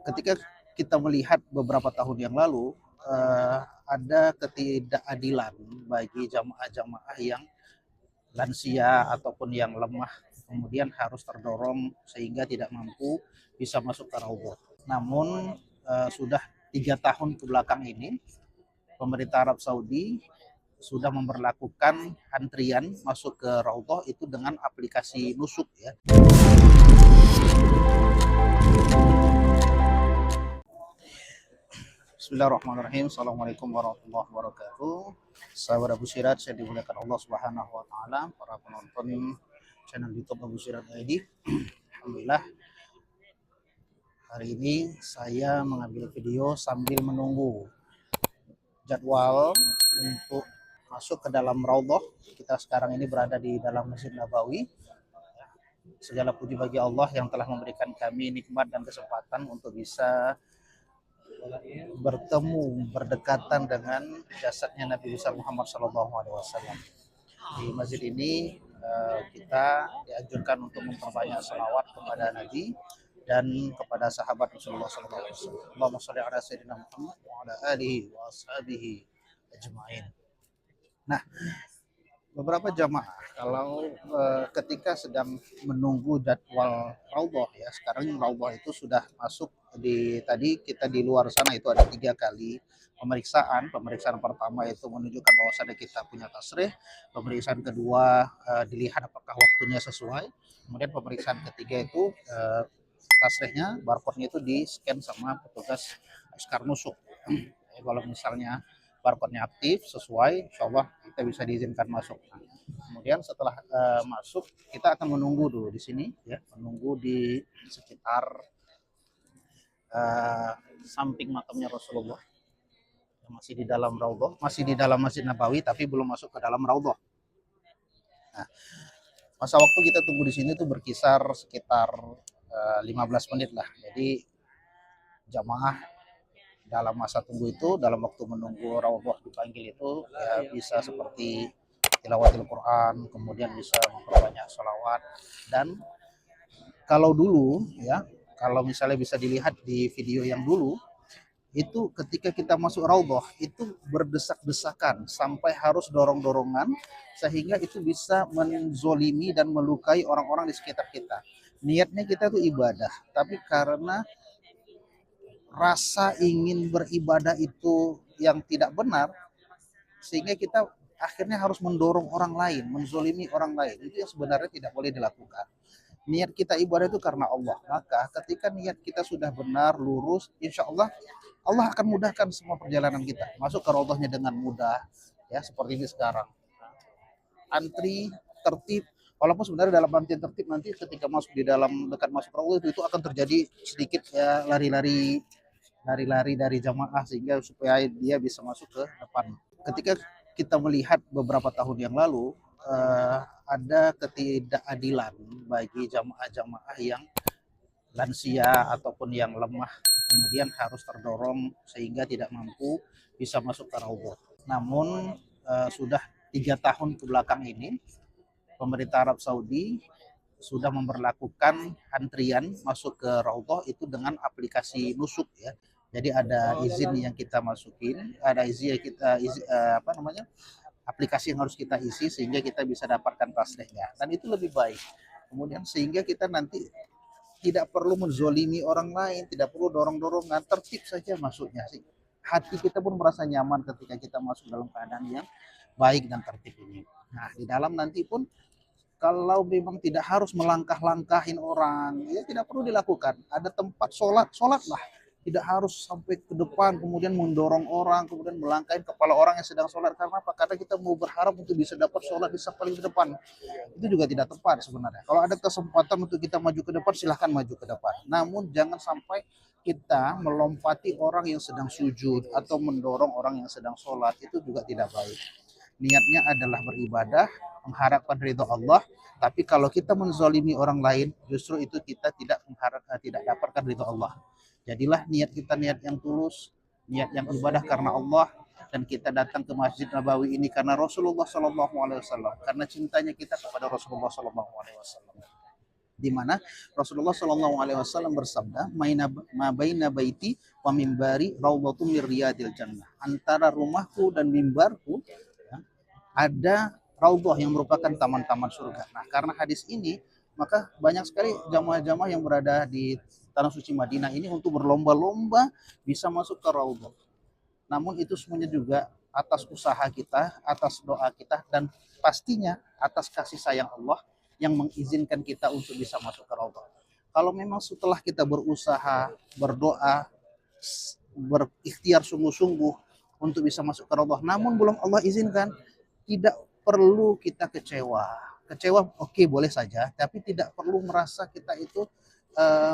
ketika kita melihat beberapa tahun yang lalu, ada ketidakadilan bagi jamaah-jamaah yang lansia ataupun yang lemah, kemudian harus terdorong sehingga tidak mampu bisa masuk ke raudhah. Namun sudah 3 tahun ke belakang ini, pemerintah Arab Saudi sudah memperlakukan antrian masuk ke raudhah itu dengan aplikasi nusuk ya. Bismillahirrahmanirrahim. Assalamualaikum warahmatullahi wabarakatuh. Sahabat Abu Sirat, saya dimuliakan Allah Subhanahu wa taala, para penonton channel YouTube Abu Sirat ID. Alhamdulillah, hari ini saya mengambil video sambil menunggu jadwal untuk masuk ke dalam raudhah. Kita sekarang ini berada di dalam Masjid Nabawi. Segala puji bagi Allah yang telah memberikan kami nikmat dan kesempatan untuk bisa bertemu, berdekatan dengan jasadnya Nabi besar Muhammad SAW. Di masjid ini kita dianjurkan untuk memperbanyak salawat kepada Nabi dan kepada sahabat Rasulullah SAW. Allahumma sholli ala sayyidina Muhammad wa ala alihi wa ashabihi ajma'in. Nah, beberapa jamaah kalau ketika sedang menunggu jadwal raudhah ya, sekarang raudhah itu sudah masuk tadi kita di luar sana itu ada 3 kali pemeriksaan. Pemeriksaan pertama itu menunjukkan bahwasannya kita punya tasrih, pemeriksaan kedua dilihat apakah waktunya sesuai, kemudian pemeriksaan ketiga itu tasrihnya, barcode-nya itu di scan sama petugas askar nusuk. Kalau misalnya barcode-nya aktif sesuai, insya Allah kita bisa diizinkan masuk. Nah, kemudian setelah masuk, kita akan menunggu dulu di sini, ya, menunggu di sekitar samping makamnya Rasulullah. Masih di dalam raudhah, masih di dalam Masjid Nabawi, tapi belum masuk ke dalam raudhah. Nah, masa waktu kita tunggu di sini tuh berkisar sekitar 15 menit lah. Jadi jamaah dalam masa tunggu itu, dalam waktu menunggu raudhah dipanggil itu, ya bisa seperti tilawatil Quran, kemudian bisa memperbanyak sholawat. Dan kalau dulu ya, kalau misalnya bisa dilihat di video yang dulu, itu ketika kita masuk raudhah itu berdesak-desakan sampai harus dorong-dorongan sehingga itu bisa menzolimi dan melukai orang-orang di sekitar kita. Niatnya kita tuh ibadah, tapi karena rasa ingin beribadah itu yang tidak benar, sehingga kita akhirnya harus mendorong orang lain, menzolimi orang lain. Itu yang sebenarnya tidak boleh dilakukan. Niat kita ibadah itu karena Allah. Maka ketika niat kita sudah benar, lurus, insya Allah Allah akan mudahkan semua perjalanan kita. Masuk ke raudhahnya dengan mudah, ya seperti ini sekarang. Antri, tertib, walaupun sebenarnya dalam antrian tertib nanti ketika masuk di dalam dekat masuk raudhah itu akan terjadi sedikit ya lari-lari dari jamaah sehingga supaya dia bisa masuk ke depan. Ketika kita melihat beberapa tahun yang lalu ada ketidakadilan bagi jamaah-jamaah yang lansia ataupun yang lemah, kemudian harus terdorong sehingga tidak mampu bisa masuk ke raudhah. Namun sudah 3 tahun ke belakang ini, pemerintah Arab Saudi sudah memperlakukan antrian masuk ke raudhah itu dengan aplikasi nusuk ya. Jadi ada izin yang kita masukin, ada izin yang kita aplikasi yang harus kita isi sehingga kita bisa dapatkan tasrihnya. Dan itu lebih baik. Kemudian sehingga kita nanti tidak perlu menzolimi orang lain, tidak perlu dorong-dorongan, tertib saja masuknya sih. Hati kita pun merasa nyaman ketika kita masuk dalam keadaan yang baik dan tertib ini. Nah, di dalam nanti pun kalau memang tidak harus melangkah-langkahin orang, ya tidak perlu dilakukan. Ada tempat sholat, sholatlah. Tidak harus sampai ke depan, kemudian mendorong orang, kemudian melangkahin kepala orang yang sedang sholat. Karena apa? Karena kita mau berharap untuk bisa dapat sholat di paling di depan. Itu juga tidak tepat sebenarnya. Kalau ada kesempatan untuk kita maju ke depan, silahkan maju ke depan. Namun jangan sampai kita melompati orang yang sedang sujud atau mendorong orang yang sedang sholat. Itu juga tidak baik. Niatnya adalah beribadah, mengharapkan ridho Allah. Tapi kalau kita menzalimi orang lain, justru itu kita tidak dapatkan ridho Allah. Jadilah niat kita niat yang tulus, niat yang ibadah karena Allah, dan kita datang ke Masjid Nabawi ini karena Rasulullah SAW, karena cintanya kita kepada Rasulullah SAW. di mana Rasulullah Shallallahu Alaihi Wasallam bersabda, "Ma baina baiti wa mimbari raudhatun min riyadil jannah." Antara rumahku dan mimbarku ya, ada raudhah yang merupakan taman-taman surga. Nah, karena hadis ini, maka banyak sekali jamaah-jamaah yang berada di tanah suci Madinah ini untuk berlomba-lomba bisa masuk ke raudhah. Namun itu semuanya juga atas usaha kita, atas doa kita, dan pastinya atas kasih sayang Allah yang mengizinkan kita untuk bisa masuk ke raudhah. Kalau memang setelah kita berusaha, berdoa, berikhtiar sungguh-sungguh untuk bisa masuk ke raudhah, namun belum Allah izinkan, tidak perlu kita kecewa. Kecewa oke, boleh saja, tapi tidak perlu merasa kita itu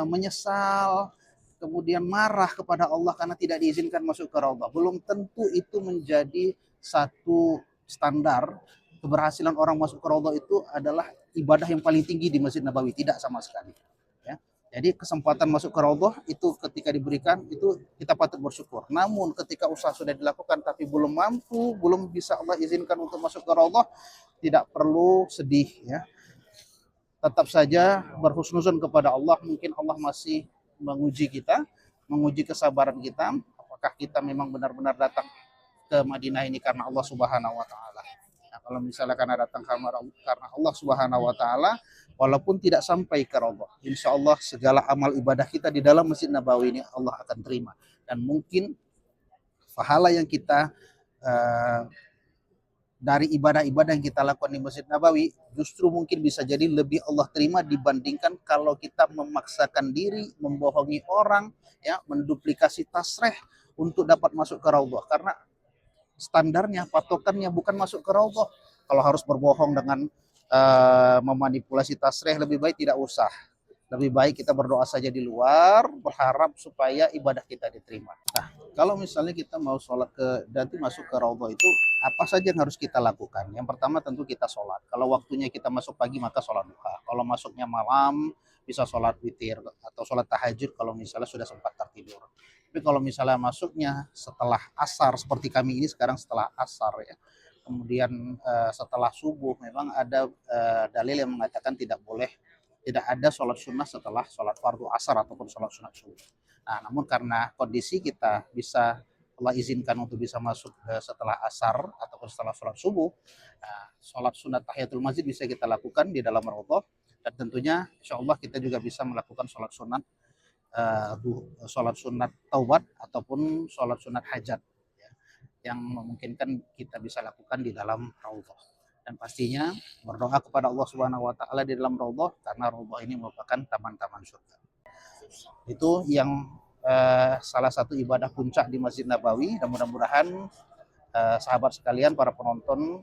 menyesal, kemudian marah kepada Allah karena tidak diizinkan masuk ke raudhah. Belum tentu itu menjadi satu standar keberhasilan orang masuk ke raudhah itu adalah ibadah yang paling tinggi di Masjid Nabawi, tidak sama sekali. Ya. Jadi kesempatan masuk ke raudhah itu ketika diberikan itu kita patut bersyukur. Namun ketika usaha sudah dilakukan tapi belum mampu, belum bisa Allah izinkan untuk masuk ke raudhah, tidak perlu sedih ya. Tetap saja berhusnuzon kepada Allah, mungkin Allah masih menguji kita, menguji kesabaran kita, apakah kita memang benar-benar datang ke Madinah ini karena Allah Subhanahu wa taala. Nah, kalau misalnya karena datang karena Allah Subhanahu wa taala, walaupun tidak sampai ke raudhah, insya Allah segala amal ibadah kita di dalam Masjid Nabawi ini Allah akan terima, dan mungkin pahala yang kita dari ibadah-ibadah yang kita lakukan di Masjid Nabawi justru mungkin bisa jadi lebih Allah terima dibandingkan kalau kita memaksakan diri, membohongi orang, ya, menduplikasi tasreh untuk dapat masuk ke raudhah. Karena standarnya, patokannya bukan masuk ke raudhah. Kalau harus berbohong dengan memanipulasi tasreh, lebih baik tidak usah. Lebih baik kita berdoa saja di luar, berharap supaya ibadah kita diterima. Nah, kalau misalnya kita mau sholat nanti masuk ke raudhah itu, apa saja yang harus kita lakukan? Yang pertama tentu kita sholat. Kalau waktunya kita masuk pagi, maka sholat duha. Kalau masuknya malam, bisa sholat witir atau sholat tahajud kalau misalnya sudah sempat tertidur. Tapi kalau misalnya masuknya setelah asar, seperti kami ini sekarang setelah asar ya, kemudian setelah subuh, memang ada dalil yang mengatakan tidak ada sholat sunnah setelah sholat fardu asar ataupun sholat sunat subuh. Nah, namun karena kondisi kita bisa Allah izinkan untuk bisa masuk setelah asar ataupun setelah sholat subuh, sholat sunat tahiyatul masjid bisa kita lakukan di dalam raudhah, dan tentunya insya Allah kita juga bisa melakukan sholat sunat taubat ataupun sholat sunat hajat ya, yang memungkinkan kita bisa lakukan di dalam raudhah. Dan pastinya berdoa kepada Allah Subhanahu wa taala di dalam raudhah, karena raudhah ini merupakan taman-taman surga. Itu yang salah satu ibadah puncak di Masjid Nabawi, dan mudah-mudahan sahabat sekalian, para penonton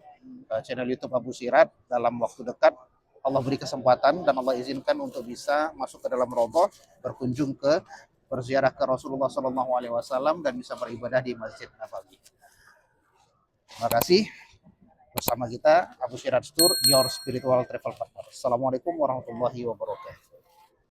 channel YouTube Abu Sirat, dalam waktu dekat Allah beri kesempatan dan Allah izinkan untuk bisa masuk ke dalam raudhah, berkunjung berziarah ke Rasulullah Shallallahu Alaihi Wasallam dan bisa beribadah di Masjid Nabawi. Terima kasih. Bersama kita Abu Sirat Tour, your spiritual travel partner. Assalamualaikum warahmatullahi wabarakatuh.